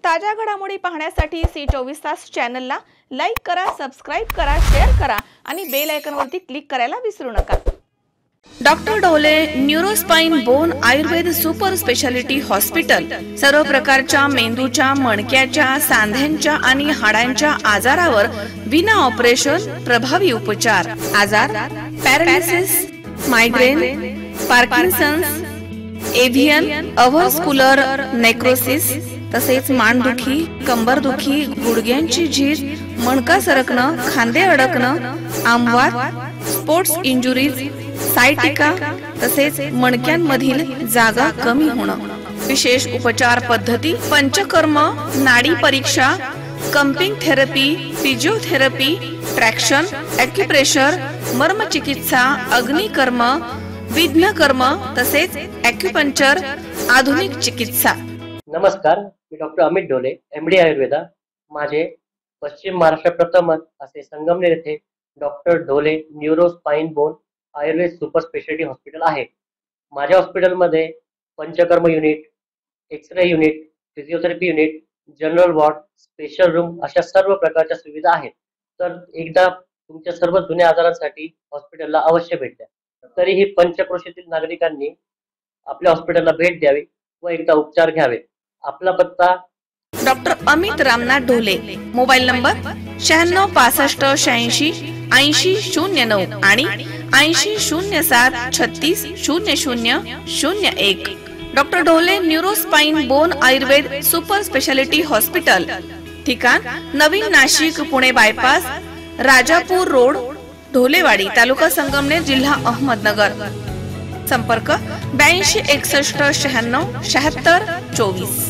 ताज्या घडामोडी पाहण्यासाठी सी24 तास चॅनलला लाईक करा, सबस्क्राइब करा, शेअर करा आणि बेल आयकॉनवरती क्लिक करायला विसरू नका। Doctor Dhole neurospine bone Ayurveda super speciality hospital सर्व प्रकारच्या मेंदूच्या, मणक्याच्या, सांध्यांच्या आणि हाडांच्या आजारावर विना ऑपरेशन प्रभावी उपचार। आजार पॅरालिसिस, मायग्रेन, पार्किन्सन्स, एव्हियन, अव्हस्क्युलर नेक्रोसिस, तसेच मानदुखी, कंबरदुखी, गुडघ्यांची झीज, मणका सरकणं, खांदे अडकणं, आमवात, स्पोर्ट्स इंजुरीज, सायटिका, तसेच मणक्यांमधील जागा कमी होणं। विशेष उपचार पद्धती पंचकर्म, नाडी परीक्षा, cupping therapy, physiotherapy, traction, acupressure, मर्मचिकित्सा, अग्निकर्म, विघ्नकर्म, तसेच ॲक्युपंक्चर, आधुनिक चिकित्सा। नमस्कार, मी डॉक्टर अमित ढोले, MD आयुर्वेदा। माझे पश्चिम महाराष्ट्र प्रथमच असे संगमनेर येथे doctor Dhole neurospine bone Ayurveda super speciality hospital आहे। माझ्या हॉस्पिटलमध्ये panchakarma unit, x ray unit, physiotherapy unit, general ward, special room अशा सर्व प्रकारच्या सुविधा आहेत। तर एकदा तुमच्या सर्व जुन्या आजारांसाठी हॉस्पिटलला अवश्य भेट द्या। तरीही पंचक्रोशीतील नागरिकांनी आपल्या हॉस्पिटलला भेट द्यावी व एकदा उपचार घ्यावे। आपला पत्ता doctor Amit Ramnath Dhole, mobile number 96 65 86 80 09 आणि 80 07 36 00 01। Doctor Dhole neurospine bone Ayurveda super speciality hospital, ठिकाण नवीन नाशिक पुणे बायपास, राजापूर रोड, ढोलेवाडी, तालुका संगमनेर, जिल्हा अहमदनगर। संपर्क 82 61 96 76 24।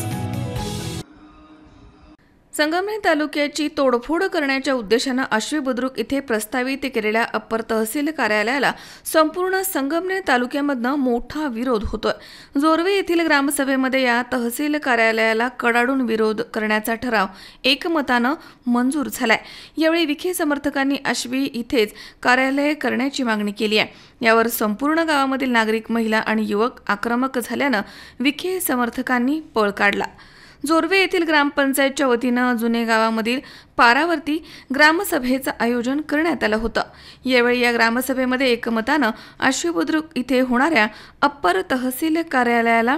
संगमनेर तालुक्याची तोडफोड करण्याच्या उद्देशाने आश्वी बुद्रुक इथे प्रस्तावित केलेल्या अप्पर तहसील कार्यालयाला संपूर्ण संगमनेर तालुक्यामधनं मोठा विरोध होतोय। जोरवे येथील ग्रामसभेमध्ये या तहसील कार्यालयाला कडाडून विरोध करण्याचा ठराव एकमतानं मंजूर झालाय। यावेळी विखे समर्थकांनी आश्वी इथेच कार्यालय करण्याची मागणी केली आहे। यावर संपूर्ण गावामधील नागरिक, महिला आणि युवक आक्रमक झाल्यानं विखे समर्थकांनी पळ काढला। जोरवे येथील ग्रामपंचायतच्या वतीनं जुने गावामधील पारावरती ग्रामसभेचं आयोजन करण्यात आलं होतं। यावेळी या ग्रामसभेमध्ये एकमतानं आश्वी बुद्रुक इथे होणाऱ्या अप्पर तहसील कार्यालयाला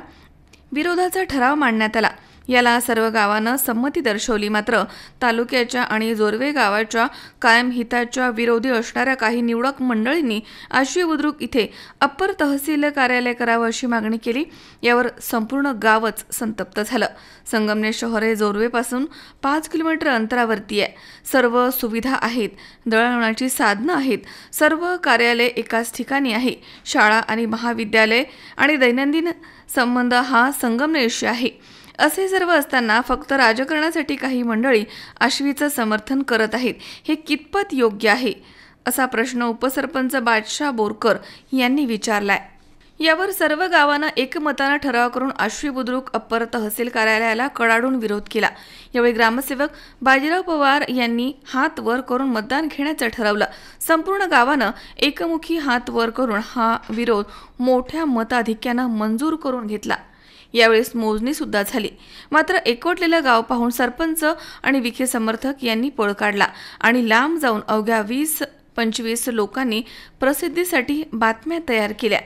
विरोधाचा ठराव मांडण्यात आला। याला सर्व गावानं संमती दर्शवली। मात्र तालुक्याच्या आणि जोरवे गावाच्या कायम हिताच्या विरोधी असणाऱ्या काही निवडक मंडळींनी आश्वी बुद्रुक इथे अप्पर तहसील कार्यालय करावं अशी मागणी केली। यावर संपूर्ण गावच संतप्त झालं। संगमनेर शहर हे जोरवेपासून 5 किलोमीटर अंतरावरती आहे। सर्व सुविधा आहेत, दळणवळणाची साधनं आहेत, सर्व कार्यालय एकाच ठिकाणी आहे। शाळा आणि महाविद्यालय आणि दैनंदिन संबंध हा संगमनेरशी आहे। असे सर्व असताना फक्त राजकारणासाठी काही मंडळी आश्वीचं समर्थन करत आहेत, हे कितपत योग्य आहे असा प्रश्न उपसरपंच बादशाह बोरकर यांनी विचारलाय। यावर सर्व गावांना एकमतानं ठराव करून आश्वी बुद्रुक अप्पर तहसील कार्यालयाला कडाडून विरोध केला। यावेळी ग्रामसेवक बाजीराव पवार यांनी हात वर करून मतदान घेण्याचं ठरवलं। संपूर्ण गावानं एकमुखी हात वर करून हा विरोध मोठ्या मताधिक्यानं मंजूर करून घेतला। यावेळेस मोजणी सुद्धा झाली। मात्र एकवटलेलं गाव पाहून सरपंच आणि विखे समर्थक यांनी पळ काढला आणि लांब जाऊन अवघ्या 20-25 लोकांनी प्रसिद्धीसाठी बातम्या तयार केल्या।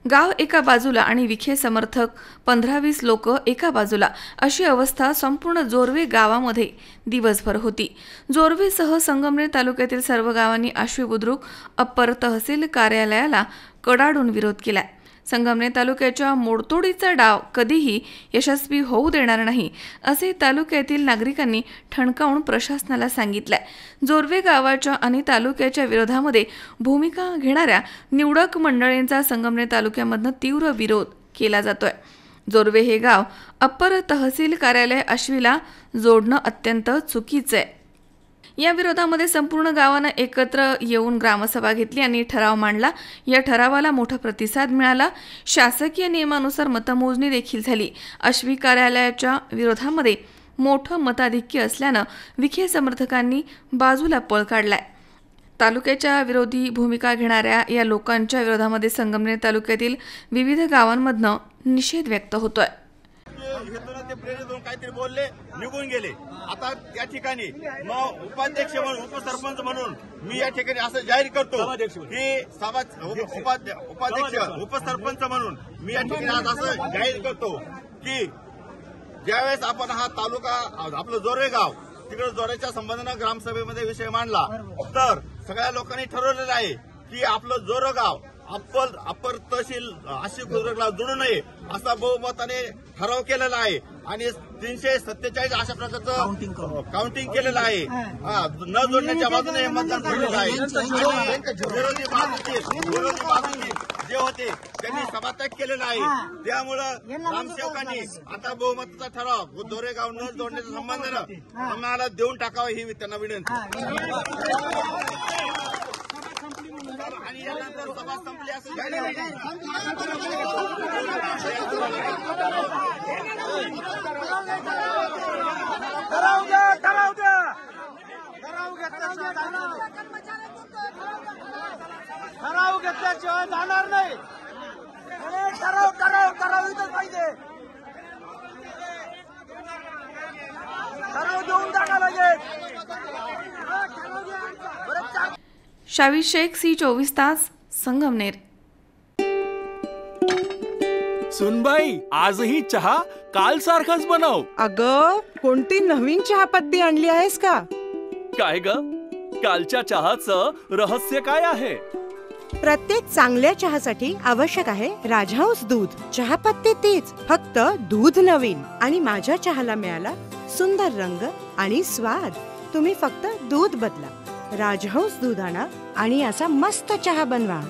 गाव एका बाजूला आणि विखे समर्थक 15-20 लोक एका बाजूला अशी अवस्था संपूर्ण जोरवे गावामध्ये दिवसभर होती। जोरवेसह संगमनेर तालुक्यातील सर्व गावांनी आश्वी बुद्रुक अप्पर तहसील कार्यालयाला कडाडून विरोध केला। संगमनेर तालुक्याच्या मोडतोडीचा डाव कधीही यशस्वी होऊ देणार नाही असे तालुक्यातील नागरिकांनी ठणकावून प्रशासनाला सांगितलंय। जोरवे गावाच्या आणि तालुक्याच्या विरोधामध्ये भूमिका घेणाऱ्या निवडक मंडळींचा संगमनेर तालुक्यामधनं तीव्र विरोध केला जातोय। जोरवे हे गाव अप्पर तहसील कार्यालय आश्वीला जोडणं अत्यंत चुकीचं आहे। या विरोधामध्ये संपूर्ण गावानं एकत्र येऊन ग्रामसभा घेतली आणि ठराव मांडला। या ठरावाला मोठा प्रतिसाद मिळाला। शासकीय नियमानुसार मतमोजणी देखील झाली। आश्वी कार्यालयाच्या विरोधामध्ये मोठं मताधिक्य असल्यानं विखे समर्थकांनी बाजूला पळ काढलाय। तालुक्याच्या विरोधी भूमिका घेणाऱ्या या लोकांच्या विरोधामध्ये संगमनेर तालुक्यातील विविध गावांमधनं निषेध व्यक्त होतोय। हेतून ते प्रेरित होऊन काहीतरी बोलले, निघून गेले. आता त्या ठिकाणी मग उपाध्यक्ष म्हणून, उपसरपंच म्हणून मी या ठिकाणी असं जाहीर करतो की उपाध्यक्ष उपसरपंच म्हणून मी या ठिकाणी आज असं जाहीर करतो की ज्यावेळेस आपण हा तालुका आपलं जोरे गाव तिकडे जोरेच्या संबंधानं ग्रामसभेमध्ये विषय मांडला, तर सगळ्या लोकांनी ठरवलेलं आहे की आपलं जोरे गाव अप्पर तहसील आशिष बुद्रुकला जोडू नये असा बहुमताने ठराव केलेला आहे आणि 347 अशा प्रकारचं काउंटिंग केलेलं आहे. न जोडण्याच्या बाजूने हे मतदान झालेलं आहे. विरोधी बाजूचे जे होते त्यांनी सभात्याग केलेला आहे. त्यामुळं ग्रामसेवकांनी आता बहुमताचा ठराव जोरेगाव न जोडण्याच्या संबंधानं आम्हाला देऊन टाकावा ही त्यांना विनंती. आणि यानंतर सभा संपली असं ठराव घेतल्याशिवाय जाणार नाही. ठराव पाहिजे. ठराव देऊन टाका लगेच. शावी शेख, C24 तास, संगमनेर. सुनबाई, आजही चहा काल सारखाच बनव. अगं, कोणती नवीन चहापत्ती आणली आहेस का? काय ग, कालच्या चहाचं रहस्य काय आहे? प्रत्येक चांगल्या चहासाठी आवश्यक आहे राजहंस दूध. चहापत्ती तीच, फक्त दूध नवीन. आणि माझ्या चहाला मिळाला सुंदर रंग आणि स्वाद. तुम्ही फक्त दूध बदला. राजहंस दूध आणा आणि असा मस्त चहा बनवा.